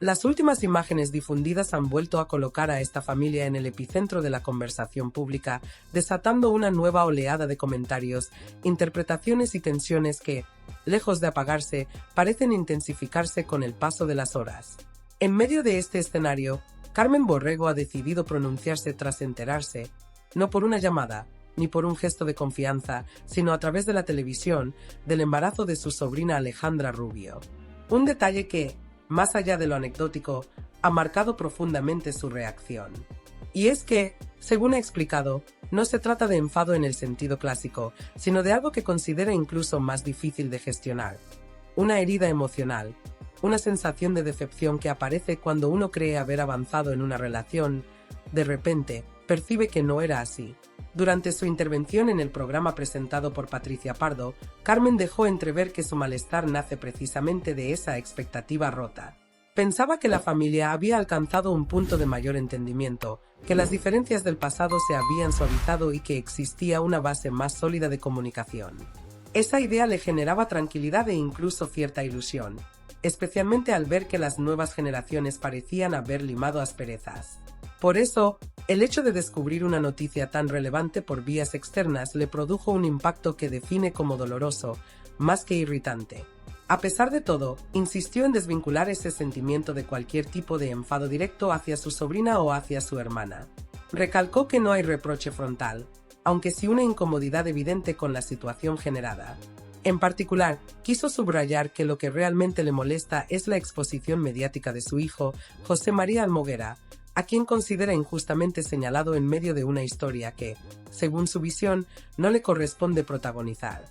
Las últimas imágenes difundidas han vuelto a colocar a esta familia en el epicentro de la conversación pública, desatando una nueva oleada de comentarios, interpretaciones y tensiones que, lejos de apagarse, parecen intensificarse con el paso de las horas. En medio de este escenario, Carmen Borrego ha decidido pronunciarse tras enterarse, no por una llamada, ni por un gesto de confianza, sino a través de la televisión, del embarazo de su sobrina Alejandra Rubio. Un detalle que, más allá de lo anecdótico, ha marcado profundamente su reacción. Y es que, según ha explicado, no se trata de enfado en el sentido clásico, sino de algo que considera incluso más difícil de gestionar. Una herida emocional, una sensación de decepción que aparece cuando uno cree haber avanzado en una relación, de repente, percibe que no era así. Durante su intervención en el programa presentado por Patricia Pardo, Carmen dejó entrever que su malestar nace precisamente de esa expectativa rota. Pensaba que la familia había alcanzado un punto de mayor entendimiento, que las diferencias del pasado se habían suavizado y que existía una base más sólida de comunicación. Esa idea le generaba tranquilidad e incluso cierta ilusión, especialmente al ver que las nuevas generaciones parecían haber limado asperezas. Por eso, el hecho de descubrir una noticia tan relevante por vías externas le produjo un impacto que define como doloroso, más que irritante. A pesar de todo, insistió en desvincular ese sentimiento de cualquier tipo de enfado directo hacia su sobrina o hacia su hermana. Recalcó que no hay reproche frontal, aunque sí una incomodidad evidente con la situación generada. En particular, quiso subrayar que lo que realmente le molesta es la exposición mediática de su hijo, José María Almoguera, a quien considera injustamente señalado en medio de una historia que, según su visión, no le corresponde protagonizar.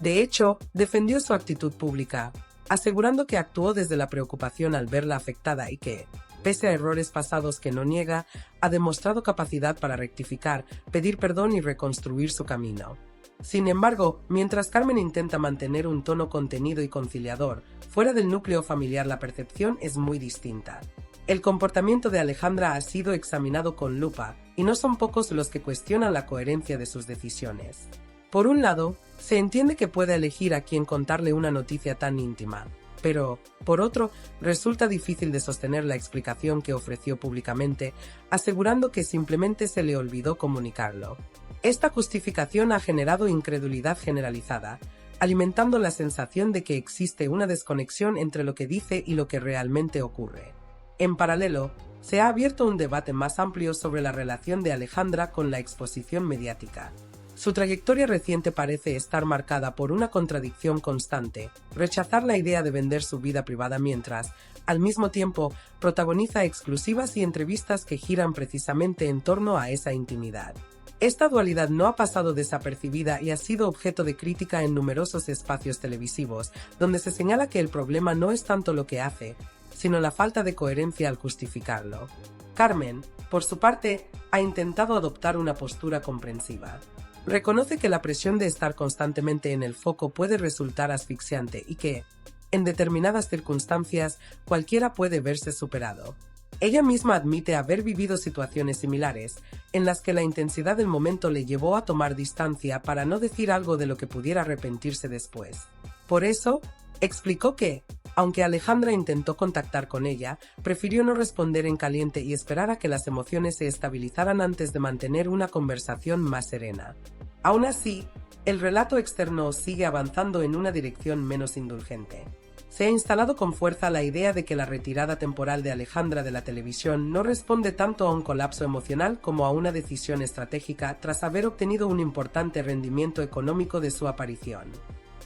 De hecho, defendió su actitud pública, asegurando que actuó desde la preocupación al verla afectada y que, pese a errores pasados que no niega, ha demostrado capacidad para rectificar, pedir perdón y reconstruir su camino. Sin embargo, mientras Carmen intenta mantener un tono contenido y conciliador, fuera del núcleo familiar la percepción es muy distinta. El comportamiento de Alejandra ha sido examinado con lupa, y no son pocos los que cuestionan la coherencia de sus decisiones. Por un lado, se entiende que pueda elegir a quién contarle una noticia tan íntima, pero, por otro, resulta difícil de sostener la explicación que ofreció públicamente, asegurando que simplemente se le olvidó comunicarlo. Esta justificación ha generado incredulidad generalizada, alimentando la sensación de que existe una desconexión entre lo que dice y lo que realmente ocurre. En paralelo, se ha abierto un debate más amplio sobre la relación de Alejandra con la exposición mediática. Su trayectoria reciente parece estar marcada por una contradicción constante: rechazar la idea de vender su vida privada mientras, al mismo tiempo, protagoniza exclusivas y entrevistas que giran precisamente en torno a esa intimidad. Esta dualidad no ha pasado desapercibida y ha sido objeto de crítica en numerosos espacios televisivos, donde se señala que el problema no es tanto lo que hace, sino la falta de coherencia al justificarlo. Carmen, por su parte, ha intentado adoptar una postura comprensiva. Reconoce que la presión de estar constantemente en el foco puede resultar asfixiante y que, en determinadas circunstancias, cualquiera puede verse superado. Ella misma admite haber vivido situaciones similares, en las que la intensidad del momento le llevó a tomar distancia para no decir algo de lo que pudiera arrepentirse después. Por eso, explicó que, aunque Alejandra intentó contactar con ella, prefirió no responder en caliente y esperar a que las emociones se estabilizaran antes de mantener una conversación más serena. Aún así, el relato externo sigue avanzando en una dirección menos indulgente. Se ha instalado con fuerza la idea de que la retirada temporal de Alejandra de la televisión no responde tanto a un colapso emocional como a una decisión estratégica tras haber obtenido un importante rendimiento económico de su aparición.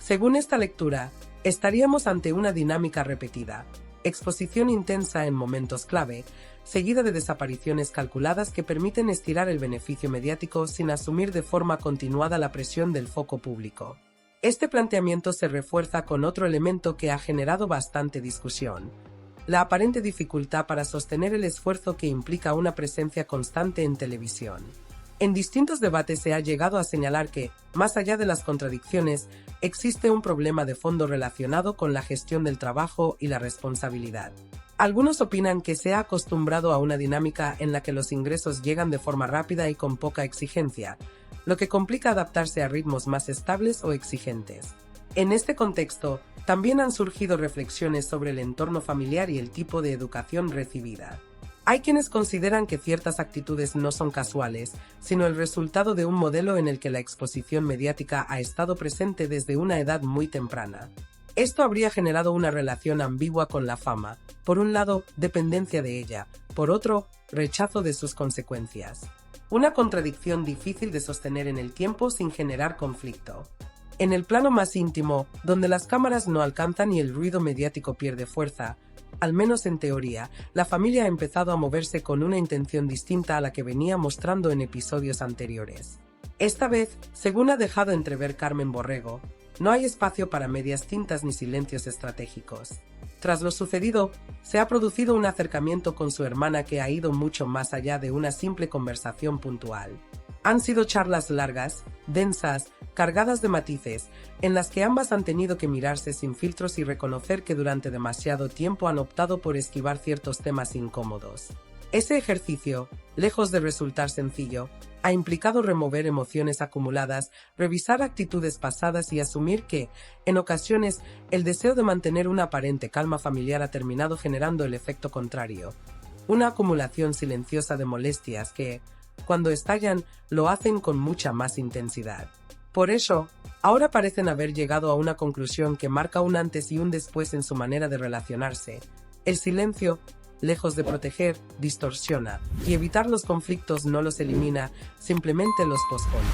Según esta lectura, estaríamos ante una dinámica repetida: exposición intensa en momentos clave, seguida de desapariciones calculadas que permiten estirar el beneficio mediático sin asumir de forma continuada la presión del foco público. Este planteamiento se refuerza con otro elemento que ha generado bastante discusión: la aparente dificultad para sostener el esfuerzo que implica una presencia constante en televisión. En distintos debates se ha llegado a señalar que, más allá de las contradicciones, existe un problema de fondo relacionado con la gestión del trabajo y la responsabilidad. Algunos opinan que se ha acostumbrado a una dinámica en la que los ingresos llegan de forma rápida y con poca exigencia, lo que complica adaptarse a ritmos más estables o exigentes. En este contexto, también han surgido reflexiones sobre el entorno familiar y el tipo de educación recibida. Hay quienes consideran que ciertas actitudes no son casuales, sino el resultado de un modelo en el que la exposición mediática ha estado presente desde una edad muy temprana. Esto habría generado una relación ambigua con la fama, por un lado, dependencia de ella, por otro, rechazo de sus consecuencias. Una contradicción difícil de sostener en el tiempo sin generar conflicto. En el plano más íntimo, donde las cámaras no alcanzan y el ruido mediático pierde fuerza, al menos en teoría, la familia ha empezado a moverse con una intención distinta a la que venía mostrando en episodios anteriores. Esta vez, según ha dejado entrever Carmen Borrego, no hay espacio para medias tintas ni silencios estratégicos. Tras lo sucedido, se ha producido un acercamiento con su hermana que ha ido mucho más allá de una simple conversación puntual. Han sido charlas largas, densas, cargadas de matices, en las que ambas han tenido que mirarse sin filtros y reconocer que durante demasiado tiempo han optado por esquivar ciertos temas incómodos. Ese ejercicio, lejos de resultar sencillo, ha implicado remover emociones acumuladas, revisar actitudes pasadas y asumir que, en ocasiones, el deseo de mantener una aparente calma familiar ha terminado generando el efecto contrario. Una acumulación silenciosa de molestias que, cuando estallan, lo hacen con mucha más intensidad. Por eso, ahora parecen haber llegado a una conclusión que marca un antes y un después en su manera de relacionarse. El silencio, lejos de proteger, distorsiona, y evitar los conflictos no los elimina, simplemente los pospone.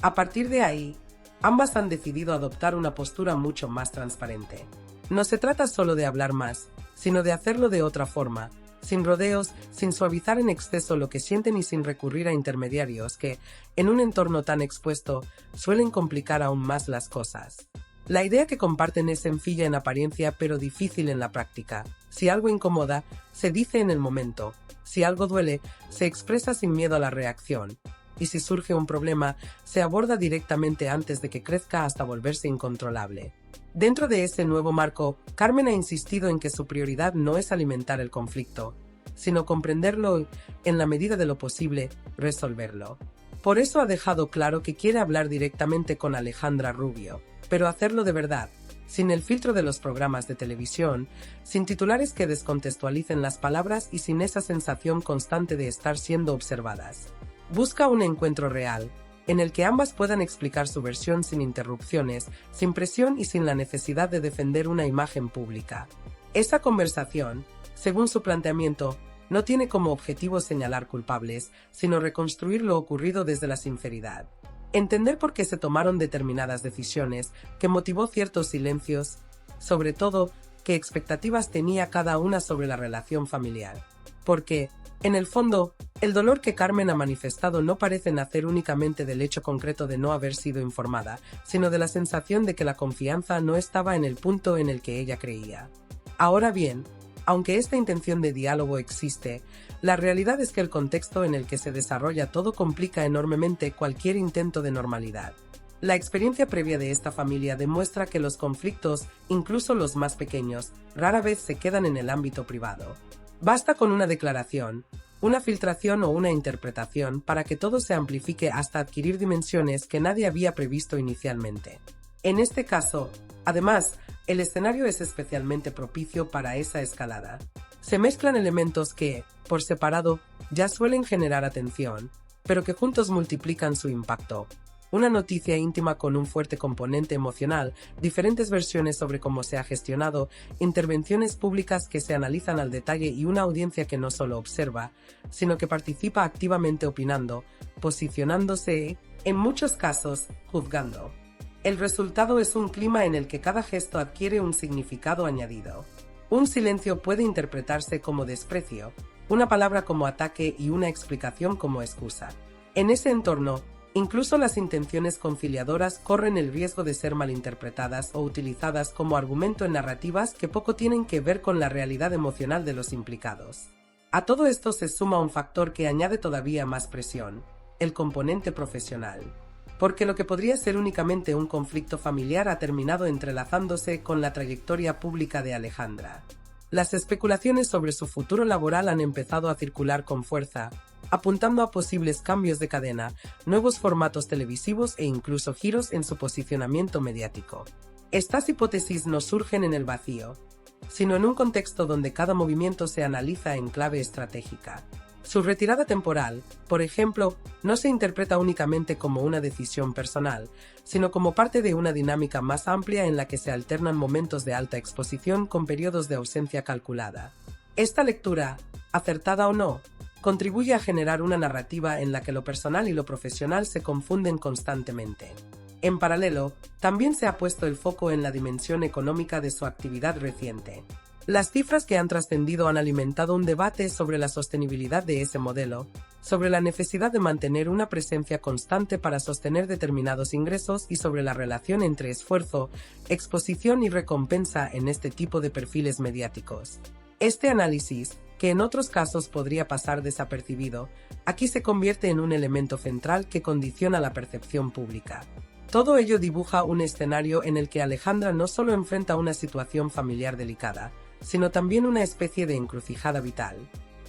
A partir de ahí, ambas han decidido adoptar una postura mucho más transparente. No se trata solo de hablar más, sino de hacerlo de otra forma, sin rodeos, sin suavizar en exceso lo que sienten y sin recurrir a intermediarios que, en un entorno tan expuesto, suelen complicar aún más las cosas. La idea que comparten es sencilla en apariencia pero difícil en la práctica. Si algo incomoda, se dice en el momento. Si algo duele, se expresa sin miedo a la reacción. Y si surge un problema, se aborda directamente antes de que crezca hasta volverse incontrolable. Dentro de ese nuevo marco, Carmen ha insistido en que su prioridad no es alimentar el conflicto, sino comprenderlo y, en la medida de lo posible, resolverlo. Por eso ha dejado claro que quiere hablar directamente con Alejandra Rubio, pero hacerlo de verdad, sin el filtro de los programas de televisión, sin titulares que descontextualicen las palabras y sin esa sensación constante de estar siendo observadas. Busca un encuentro real, en el que ambas puedan explicar su versión sin interrupciones, sin presión y sin la necesidad de defender una imagen pública. Esa conversación, según su planteamiento, no tiene como objetivo señalar culpables, sino reconstruir lo ocurrido desde la sinceridad. Entender por qué se tomaron determinadas decisiones, qué motivó ciertos silencios, sobre todo, qué expectativas tenía cada una sobre la relación familiar. Porque, en el fondo, el dolor que Carmen ha manifestado no parece nacer únicamente del hecho concreto de no haber sido informada, sino de la sensación de que la confianza no estaba en el punto en el que ella creía. Ahora bien, aunque esta intención de diálogo existe, la realidad es que el contexto en el que se desarrolla todo complica enormemente cualquier intento de normalidad. La experiencia previa de esta familia demuestra que los conflictos, incluso los más pequeños, rara vez se quedan en el ámbito privado. Basta con una declaración, una filtración o una interpretación para que todo se amplifique hasta adquirir dimensiones que nadie había previsto inicialmente. En este caso, además, el escenario es especialmente propicio para esa escalada. Se mezclan elementos que, por separado, ya suelen generar atención, pero que juntos multiplican su impacto. Una noticia íntima con un fuerte componente emocional, diferentes versiones sobre cómo se ha gestionado, intervenciones públicas que se analizan al detalle y una audiencia que no solo observa, sino que participa activamente opinando, posicionándose, en muchos casos, juzgando. El resultado es un clima en el que cada gesto adquiere un significado añadido. Un silencio puede interpretarse como desprecio, una palabra como ataque y una explicación como excusa. En ese entorno, incluso las intenciones conciliadoras corren el riesgo de ser malinterpretadas o utilizadas como argumento en narrativas que poco tienen que ver con la realidad emocional de los implicados. A todo esto se suma un factor que añade todavía más presión: el componente profesional. Porque lo que podría ser únicamente un conflicto familiar ha terminado entrelazándose con la trayectoria pública de Alejandra. Las especulaciones sobre su futuro laboral han empezado a circular con fuerza, apuntando a posibles cambios de cadena, nuevos formatos televisivos e incluso giros en su posicionamiento mediático. Estas hipótesis no surgen en el vacío, sino en un contexto donde cada movimiento se analiza en clave estratégica. Su retirada temporal, por ejemplo, no se interpreta únicamente como una decisión personal, sino como parte de una dinámica más amplia en la que se alternan momentos de alta exposición con periodos de ausencia calculada. Esta lectura, acertada o no, contribuye a generar una narrativa en la que lo personal y lo profesional se confunden constantemente. En paralelo, también se ha puesto el foco en la dimensión económica de su actividad reciente. Las cifras que han trascendido han alimentado un debate sobre la sostenibilidad de ese modelo, sobre la necesidad de mantener una presencia constante para sostener determinados ingresos y sobre la relación entre esfuerzo, exposición y recompensa en este tipo de perfiles mediáticos. Este análisis, que en otros casos podría pasar desapercibido, aquí se convierte en un elemento central que condiciona la percepción pública. Todo ello dibuja un escenario en el que Alejandra no solo enfrenta una situación familiar delicada, sino también una especie de encrucijada vital.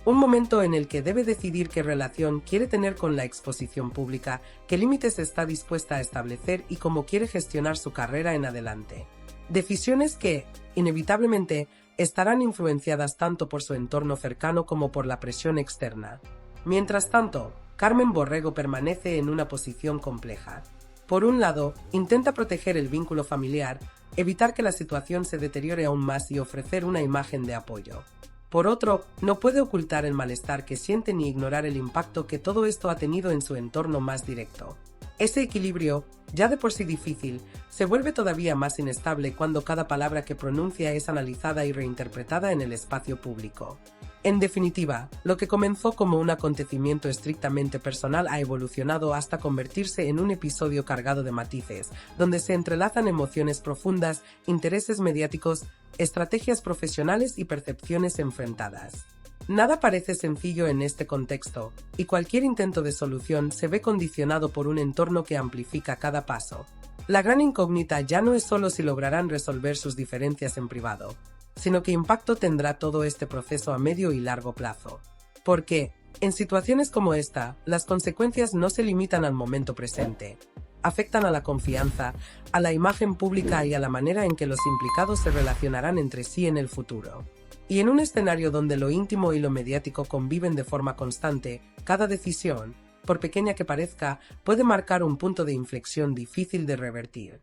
Un momento en el que debe decidir qué relación quiere tener con la exposición pública, qué límites está dispuesta a establecer y cómo quiere gestionar su carrera en adelante. Decisiones que, inevitablemente, estarán influenciadas tanto por su entorno cercano como por la presión externa. Mientras tanto, Carmen Borrego permanece en una posición compleja. Por un lado, intenta proteger el vínculo familiar, evitar que la situación se deteriore aún más y ofrecer una imagen de apoyo. Por otro, no puede ocultar el malestar que siente ni ignorar el impacto que todo esto ha tenido en su entorno más directo. Ese equilibrio, ya de por sí difícil, se vuelve todavía más inestable cuando cada palabra que pronuncia es analizada y reinterpretada en el espacio público. En definitiva, lo que comenzó como un acontecimiento estrictamente personal ha evolucionado hasta convertirse en un episodio cargado de matices, donde se entrelazan emociones profundas, intereses mediáticos, estrategias profesionales y percepciones enfrentadas. Nada parece sencillo en este contexto, y cualquier intento de solución se ve condicionado por un entorno que amplifica cada paso. La gran incógnita ya no es solo si lograrán resolver sus diferencias en privado, sino qué impacto tendrá todo este proceso a medio y largo plazo. Porque, en situaciones como esta, las consecuencias no se limitan al momento presente. Afectan a la confianza, a la imagen pública y a la manera en que los implicados se relacionarán entre sí en el futuro. Y en un escenario donde lo íntimo y lo mediático conviven de forma constante, cada decisión, por pequeña que parezca, puede marcar un punto de inflexión difícil de revertir.